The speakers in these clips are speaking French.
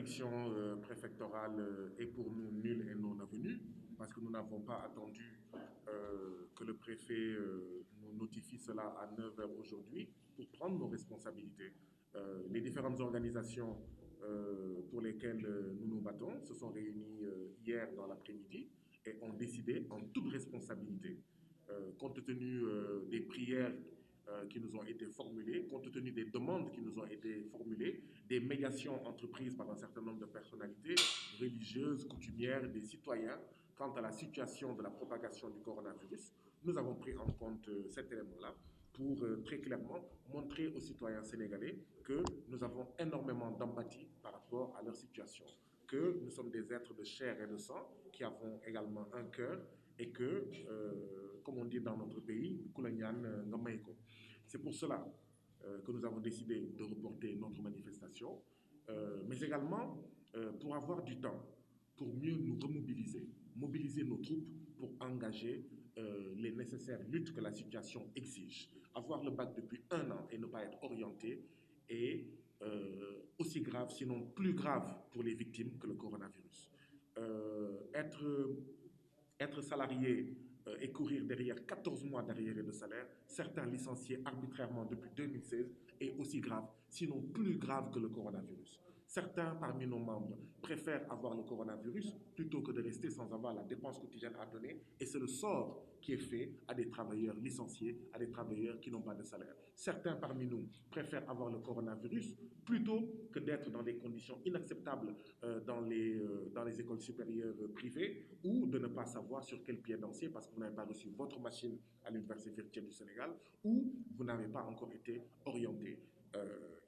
l'interdiction préfectorale est pour nous nulle et non avenue, parce que nous n'avons pas attendu que le préfet nous notifie cela à 9 heures aujourd'hui pour prendre nos responsabilités. Les différentes organisations pour lesquelles nous nous battons se sont réunies hier dans l'après-midi et ont décidé en toute responsabilité, compte tenu des prières qui nous ont été formulées, compte tenu des demandes qui nous ont été formulées, des médiations entreprises par un certain nombre de personnalités religieuses, coutumières, des citoyens, quant à la situation de la propagation du coronavirus. Nous avons pris en compte cet élément-là pour très clairement montrer aux citoyens sénégalais que nous avons énormément d'empathie par rapport à leur situation, que nous sommes des êtres de chair et de sang qui avons également un cœur et que, comme on dit dans notre pays, c'est pour cela que nous avons décidé de reporter notre manifestation, mais également pour avoir du temps, pour mieux nous remobiliser, mobiliser nos troupes pour engager les nécessaires luttes que la situation exige. Avoir le bac depuis 1 an et ne pas être orienté est aussi grave, sinon plus grave pour les victimes que le coronavirus. Être salarié et courir derrière 14 mois d'arriérés de salaire, certains licenciés arbitrairement depuis 2016, est aussi grave, sinon plus grave que le coronavirus. Certains parmi nos membres préfèrent avoir le coronavirus plutôt que de rester sans avoir la dépense quotidienne à donner, et c'est le sort qui est fait à des travailleurs licenciés, à des travailleurs qui n'ont pas de salaire. Certains parmi nous préfèrent avoir le coronavirus plutôt que d'être dans des conditions inacceptables dans les écoles supérieures privées, ou de ne pas savoir sur quel pied danser parce que vous n'avez pas reçu votre machine à l'Université virtuelle du Sénégal, ou vous n'avez pas encore été orienté.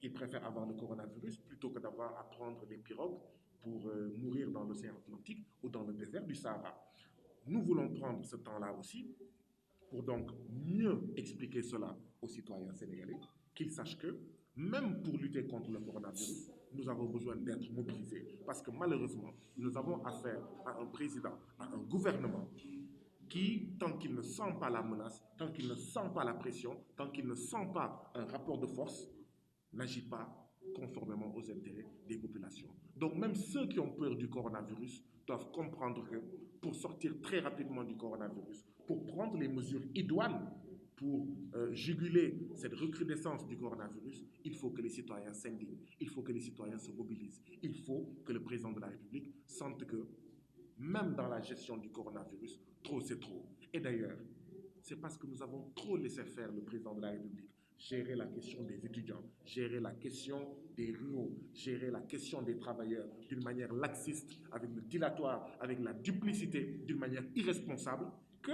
Ils préfèrent avoir le coronavirus plutôt que d'avoir à prendre les pirogues pour mourir dans l'océan Atlantique ou dans le désert du Sahara. Nous voulons prendre ce temps-là aussi pour donc mieux expliquer cela aux citoyens sénégalais, qu'ils sachent que même pour lutter contre le coronavirus, nous avons besoin d'être mobilisés. Parce que malheureusement, nous avons affaire à un président, à un gouvernement qui, tant qu'il ne sent pas la menace, tant qu'il ne sent pas la pression, tant qu'il ne sent pas un rapport de force, n'agit pas conformément aux intérêts des populations. Donc même ceux qui ont peur du coronavirus doivent comprendre que pour sortir très rapidement du coronavirus, pour prendre les mesures idoines pour juguler cette recrudescence du coronavirus, il faut que les citoyens s'indignent, il faut que les citoyens se mobilisent, il faut que le président de la République sente que même dans la gestion du coronavirus, trop c'est trop. Et d'ailleurs, c'est parce que nous avons trop laissé faire le président de la République gérer la question des étudiants, gérer la question des ruraux, gérer la question des travailleurs d'une manière laxiste, avec le dilatoire, avec la duplicité, d'une manière irresponsable, que,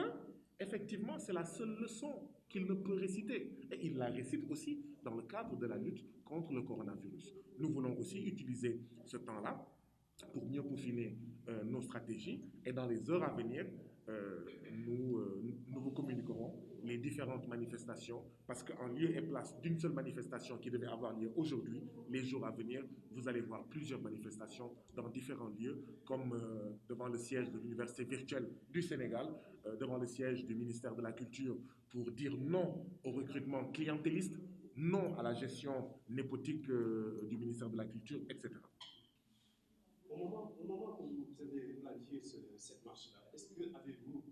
effectivement, c'est la seule leçon qu'il ne peut réciter. Et il la récite aussi dans le cadre de la lutte contre le coronavirus. Nous voulons aussi utiliser ce temps-là pour mieux peaufiner nos stratégies, et dans les heures à venir, nous vous communiquerons les différentes manifestations, parce qu'en lieu et place d'une seule manifestation qui devait avoir lieu aujourd'hui, les jours à venir, vous allez voir plusieurs manifestations dans différents lieux, comme devant le siège de l'Université virtuelle du Sénégal, devant le siège du ministère de la Culture, pour dire non au recrutement clientéliste, non à la gestion népotique du ministère de la Culture, etc. Au moment où vous avez planifié cette marche-là, est-ce que avez-vous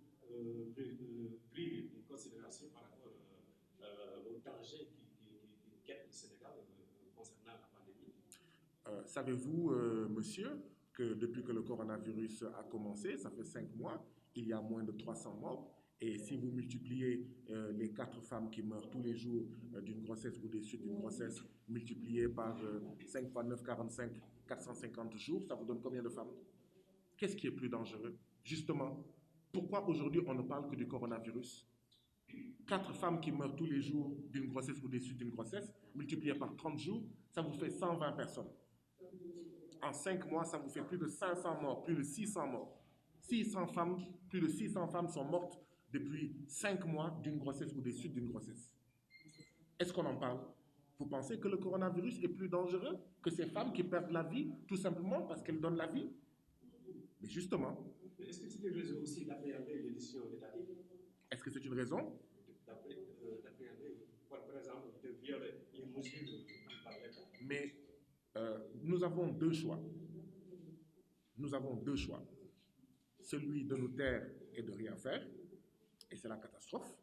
pris une considération par rapport au danger qui guette le Sénégal concernant la pandémie? Savez-vous, monsieur, que depuis que le coronavirus a commencé, ça fait 5 mois, il y a moins de 300 morts. Et si vous multipliez les 4 femmes qui meurent tous les jours d'une grossesse ou des suites d'une grossesse, multiplié par 5 fois 9, 45, 450 jours, ça vous donne combien de femmes? Qu'est-ce qui est plus dangereux? Justement, pourquoi aujourd'hui on ne parle que du coronavirus? 4 femmes qui meurent tous les jours d'une grossesse ou des suites d'une grossesse, multiplié par 30 jours, ça vous fait 120 personnes. En 5 mois, ça vous fait plus de 500 morts, plus de 600 morts. 600 femmes, plus de 600 femmes sont mortes depuis 5 mois d'une grossesse ou des suites d'une grossesse. Est-ce qu'on en parle? Vous pensez que le coronavirus est plus dangereux que ces femmes qui perdent la vie tout simplement parce qu'elles donnent la vie? Mais justement, Mais est-ce que c'est une raison aussi d'appréhender les décisions étatiques? est-ce que c'est une raison? D'appréhender, par exemple, de violer les mesures par l'État? Mais nous avons deux choix. Nous avons deux choix. Celui de nous taire et de rien faire, et c'est la catastrophe.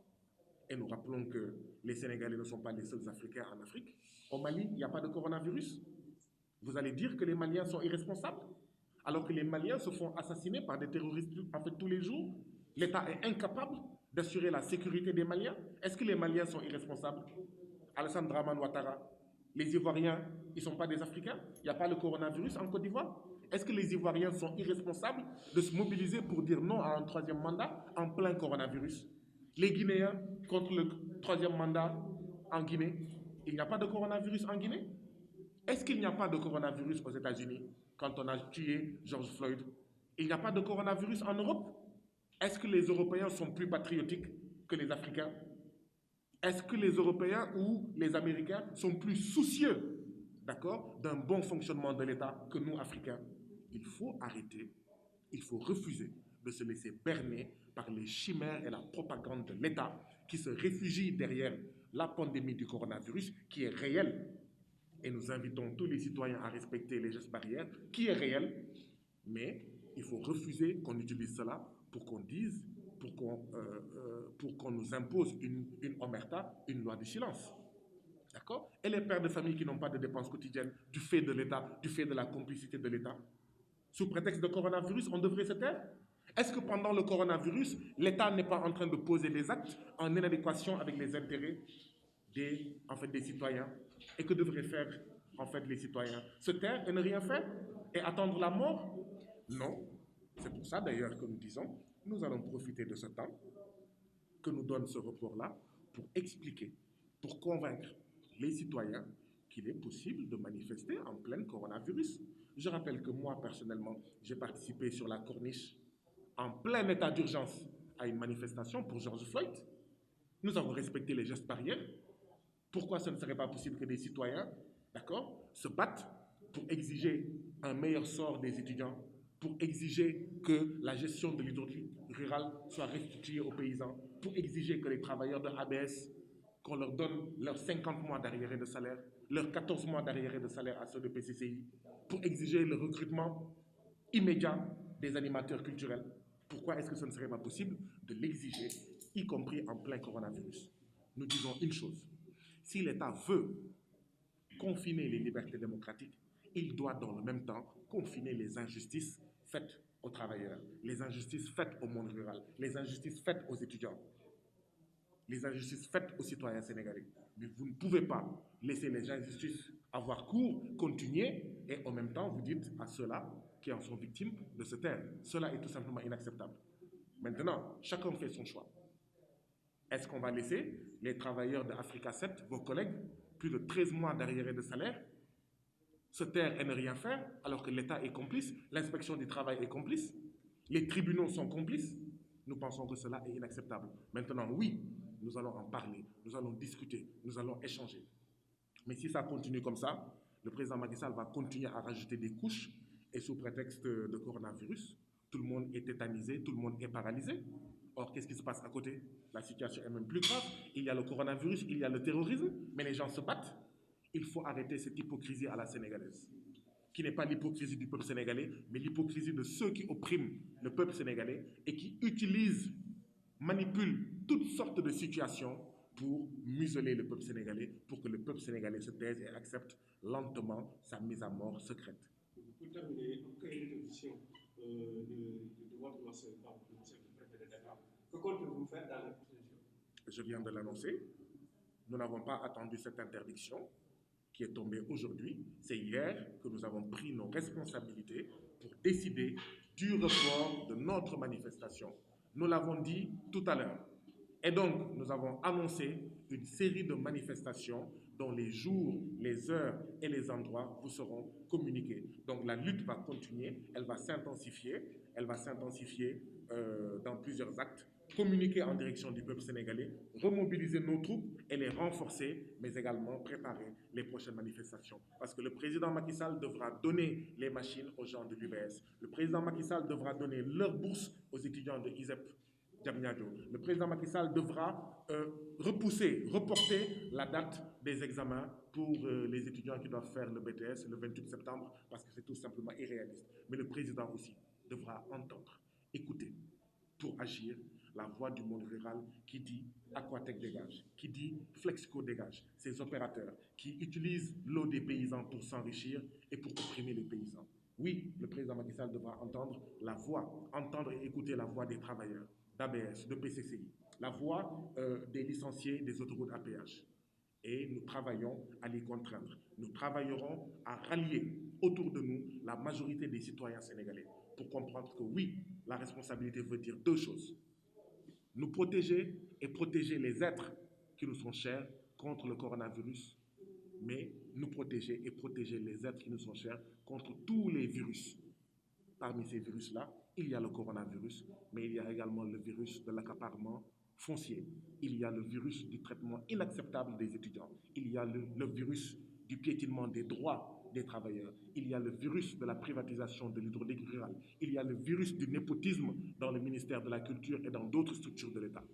Et nous rappelons que les Sénégalais ne sont pas les seuls Africains en Afrique. Au Mali, il n'y a pas de coronavirus. Vous allez dire que les Maliens sont irresponsables, alors que les Maliens se font assassiner par des terroristes en fait tous les jours. L'État est incapable d'assurer la sécurité des Maliens. Est-ce que les Maliens sont irresponsables? Alassane Dramane Ouattara, les Ivoiriens, ils ne sont pas des Africains? Il n'y a pas le coronavirus en Côte d'Ivoire? Est-ce que les Ivoiriens sont irresponsables de se mobiliser pour dire non à un troisième mandat en plein coronavirus? Les Guinéens contre le troisième mandat en Guinée, il n'y a pas de coronavirus en Guinée? Est-ce qu'il n'y a pas de coronavirus aux États-Unis quand on a tué George Floyd? Il n'y a pas de coronavirus en Europe? Est-ce que les Européens sont plus patriotiques que les Africains? Est-ce que les Européens ou les Américains sont plus soucieux, d'accord, d'un bon fonctionnement de l'État que nous, Africains? Il faut arrêter, il faut refuser de se laisser berner par les chimères et la propagande de l'État qui se réfugie derrière la pandémie du coronavirus qui est réelle. Et nous invitons tous les citoyens à respecter les gestes barrières, qui est réel, mais il faut refuser qu'on utilise cela pour qu'on dise, pour qu'on nous impose une omerta, une loi de silence. D'accord? Et les pères de famille qui n'ont pas de dépenses quotidiennes du fait de l'État, du fait de la complicité de l'État, sous prétexte de coronavirus, on devrait se taire? Est-ce que pendant le coronavirus, l'État n'est pas en train de poser des actes en inadéquation avec les intérêts des citoyens? Et que devraient faire les citoyens? Se taire et ne rien faire? Et attendre la mort? Non. C'est pour ça d'ailleurs que nous disons, nous allons profiter de ce temps que nous donne ce report-là pour expliquer, pour convaincre les citoyens qu'il est possible de manifester en plein coronavirus. Je rappelle que moi, personnellement, j'ai participé sur la corniche en plein état d'urgence à une manifestation pour George Floyd. Nous avons respecté les gestes barrières. Pourquoi ce ne serait pas possible que des citoyens, d'accord, se battent pour exiger un meilleur sort des étudiants, pour exiger que la gestion de l'hydraulique rurale soit restituée aux paysans, pour exiger que les travailleurs de ABS, qu'on leur donne leurs 50 mois d'arriérés de salaire, leurs 14 mois d'arriérés de salaire à ceux de PCCI, pour exiger le recrutement immédiat des animateurs culturels. Pourquoi est-ce que ce ne serait pas possible de l'exiger, y compris en plein coronavirus? Nous disons une chose. Si l'État veut confiner les libertés démocratiques, il doit dans le même temps confiner les injustices faites aux travailleurs, les injustices faites au monde rural, les injustices faites aux étudiants, les injustices faites aux citoyens sénégalais. Mais vous ne pouvez pas laisser les injustices avoir cours, continuer, et en même temps vous dites à ceux-là qui en sont victimes de se taire. Cela est tout simplement inacceptable. Maintenant, chacun fait son choix. Est-ce qu'on va laisser les travailleurs de Africa 7, vos collègues, plus de 13 mois d'arriérés de salaire, se taire et ne rien faire, alors que l'État est complice, l'inspection du travail est complice, les tribunaux sont complices? Nous pensons que cela est inacceptable. Maintenant, oui, nous allons en parler, nous allons discuter, nous allons échanger. Mais si ça continue comme ça, le président Macky Sall va continuer à rajouter des couches, et sous prétexte de coronavirus, tout le monde est tétanisé, tout le monde est paralysé. Or, qu'est-ce qui se passe à côté? La situation est même plus grave. Il y a le coronavirus, il y a le terrorisme, mais les gens se battent. Il faut arrêter cette hypocrisie à la sénégalaise, qui n'est pas l'hypocrisie du peuple sénégalais, mais l'hypocrisie de ceux qui oppriment le peuple sénégalais et qui utilisent, manipulent toutes sortes de situations pour museler le peuple sénégalais, pour que le peuple sénégalais se taise et accepte lentement sa mise à mort secrète. Pour terminer, quelle est l'évolution de votre lancement par le préfet de Dakar? Que comptez-vous faire dans les prochains jours? Je viens de l'annoncer. Nous n'avons pas attendu cette interdiction qui est tombée aujourd'hui. C'est hier que nous avons pris nos responsabilités pour décider du report de notre manifestation. Nous l'avons dit tout à l'heure. Et donc, nous avons annoncé une série de manifestations dont les jours, les heures et les endroits vous seront communiqués. Donc la lutte va continuer, elle va s'intensifier dans plusieurs actes, communiquer en direction du peuple sénégalais, remobiliser nos troupes et les renforcer, mais également préparer les prochaines manifestations. Parce que le président Macky Sall devra donner les machines aux gens de l'UBS. Le président Macky Sall devra donner leur bourse aux étudiants de ISEP, Diamniadio. Le président Macky Sall devra reporter la date des examens pour les étudiants qui doivent faire le BTS le 28 septembre parce que c'est tout simplement irréaliste. Mais le président aussi devra entendre, écouter pour agir la voix du monde rural qui dit Aquatech dégage, qui dit Flexco dégage, ces opérateurs qui utilisent l'eau des paysans pour s'enrichir et pour opprimer les paysans. Oui, le président Macky Sall devra entendre la voix, entendre et écouter la voix des travailleurs, d'ABS, de PCCI, la voix des licenciés des autoroutes à péage. Et nous travaillons à les contraindre. Nous travaillerons à rallier autour de nous la majorité des citoyens sénégalais pour comprendre que oui, la responsabilité veut dire deux choses. Nous protéger et protéger les êtres qui nous sont chers contre le coronavirus, mais nous protéger et protéger les êtres qui nous sont chers contre tous les virus. Parmi ces virus-là, il y a le coronavirus, mais il y a également le virus de l'accaparement foncier. Il y a le virus du traitement inacceptable des étudiants. Il y a le virus du piétinement des droits des travailleurs. Il y a le virus de la privatisation de l'hydraulique rurale. Il y a le virus du népotisme dans le ministère de la Culture et dans d'autres structures de l'État.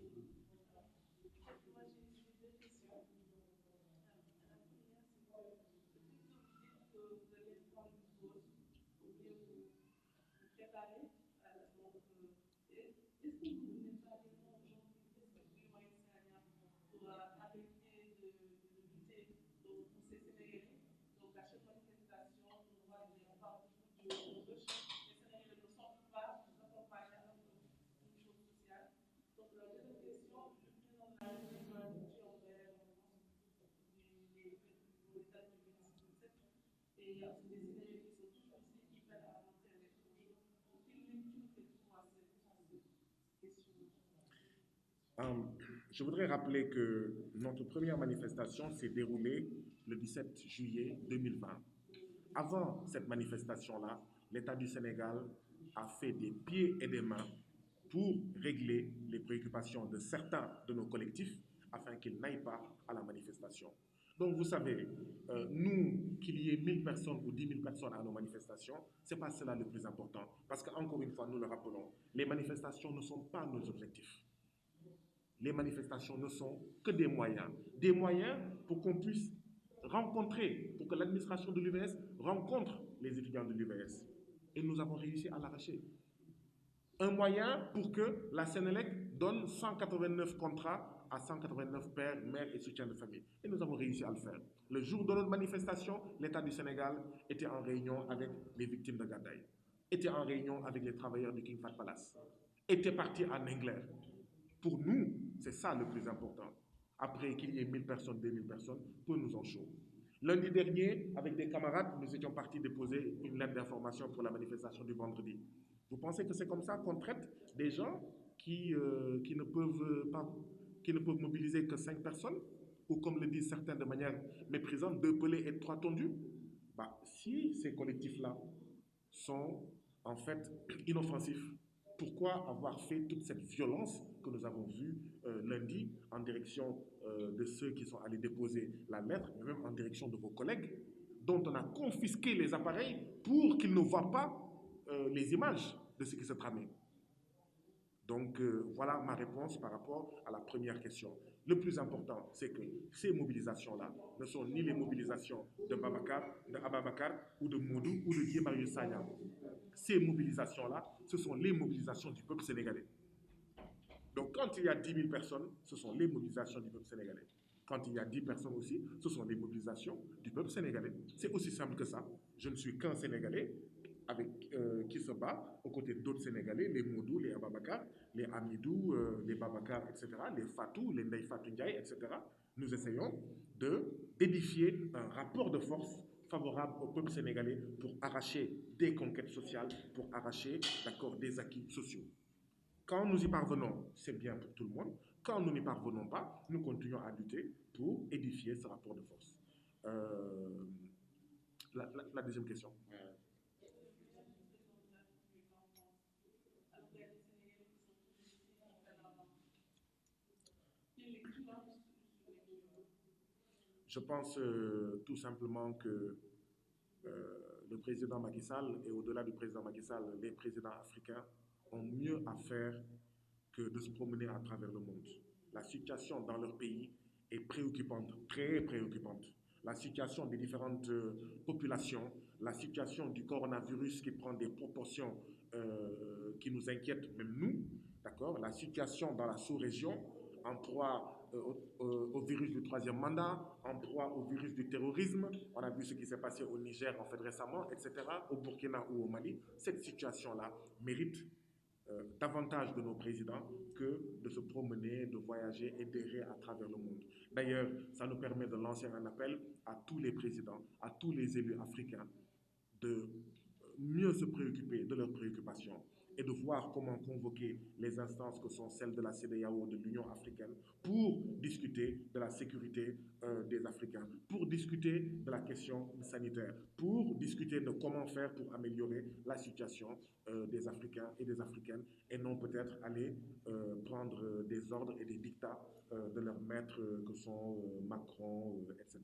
Je voudrais rappeler que notre première manifestation s'est déroulée le 17 juillet 2020. Avant cette manifestation-là, l'État du Sénégal a fait des pieds et des mains pour régler les préoccupations de certains de nos collectifs afin qu'ils n'aillent pas à la manifestation. Donc vous savez, nous, qu'il y ait 1000 personnes ou 10 000 personnes à nos manifestations, ce n'est pas cela le plus important. Parce qu'encore une fois, nous le rappelons, les manifestations ne sont pas nos objectifs. Les manifestations ne sont que des moyens pour qu'on puisse rencontrer, pour que l'administration de l'UVS rencontre les étudiants de l'UVS. Et nous avons réussi à l'arracher. Un moyen pour que la Sénélec donne 189 contrats à 189 pères, mères et soutiens de famille. Et nous avons réussi à le faire. Le jour de notre manifestation, l'État du Sénégal était en réunion avec les victimes de Gadaï, était en réunion avec les travailleurs du King Fahd Palace, était parti à Nengler. Pour nous, c'est ça le plus important. Après qu'il y ait 1000 personnes, 2000 personnes, peu nous en chaud. Lundi dernier, avec des camarades, nous étions partis déposer une lettre d'information pour la manifestation du vendredi. Vous pensez que c'est comme ça qu'on traite des gens qui ne peuvent mobiliser que 5 personnes? Ou comme le disent certains de manière méprisante, 2 pelés et 3 tondus? Si ces collectifs-là sont en fait inoffensifs, pourquoi avoir fait toute cette violence que nous avons vue lundi en direction de ceux qui sont allés déposer la lettre, mais même en direction de vos collègues, dont on a confisqué les appareils pour qu'ils ne voient pas les images de ce qui se tramait. Donc voilà ma réponse par rapport à la première question. Le plus important, c'est que ces mobilisations-là ne sont ni les mobilisations de Babacar, de Ababakar ou de Moudou ou de Guy Marius Sagna. Ces mobilisations-là, ce sont les mobilisations du peuple sénégalais. Donc quand il y a 10 000 personnes, ce sont les mobilisations du peuple sénégalais. Quand il y a 10 personnes aussi, ce sont les mobilisations du peuple sénégalais. C'est aussi simple que ça. Je ne suis qu'un Sénégalais qui se bat aux côtés d'autres Sénégalais, les Moudou, les Ababakar, les Amidou, les Babakar, etc., les Fatou, les Ndeye Fatou Ndiaye, etc. Nous essayons d'édifier un rapport de force favorable au peuple sénégalais pour arracher des conquêtes sociales, pour arracher, d'accord, des acquis sociaux. Quand nous y parvenons, c'est bien pour tout le monde. Quand nous n'y parvenons pas, nous continuons à lutter pour édifier ce rapport de force. La deuxième question. Je pense tout simplement que le président Macky Sall et au-delà du président Macky Sall, les présidents africains ont mieux à faire que de se promener à travers le monde. La situation dans leur pays est préoccupante, très préoccupante. La situation des différentes populations, la situation du coronavirus qui prend des proportions qui nous inquiètent, même nous, d'accord? La situation dans la sous-région, en proie au virus du troisième mandat, en proie au virus du terrorisme. On a vu ce qui s'est passé au Niger en fait récemment, etc., au Burkina ou au Mali. Cette situation-là mérite davantage de nos présidents que de se promener, de voyager et d'errer à travers le monde. D'ailleurs, ça nous permet de lancer un appel à tous les présidents, à tous les élus africains de mieux se préoccuper de leurs préoccupations et de voir comment convoquer les instances que sont celles de la CEDEAO, de l'Union africaine, pour discuter de la sécurité des Africains, pour discuter de la question sanitaire, pour discuter de comment faire pour améliorer la situation des Africains et des Africaines, et non peut-être aller prendre des ordres et des dictats de leurs maîtres que sont Macron, etc.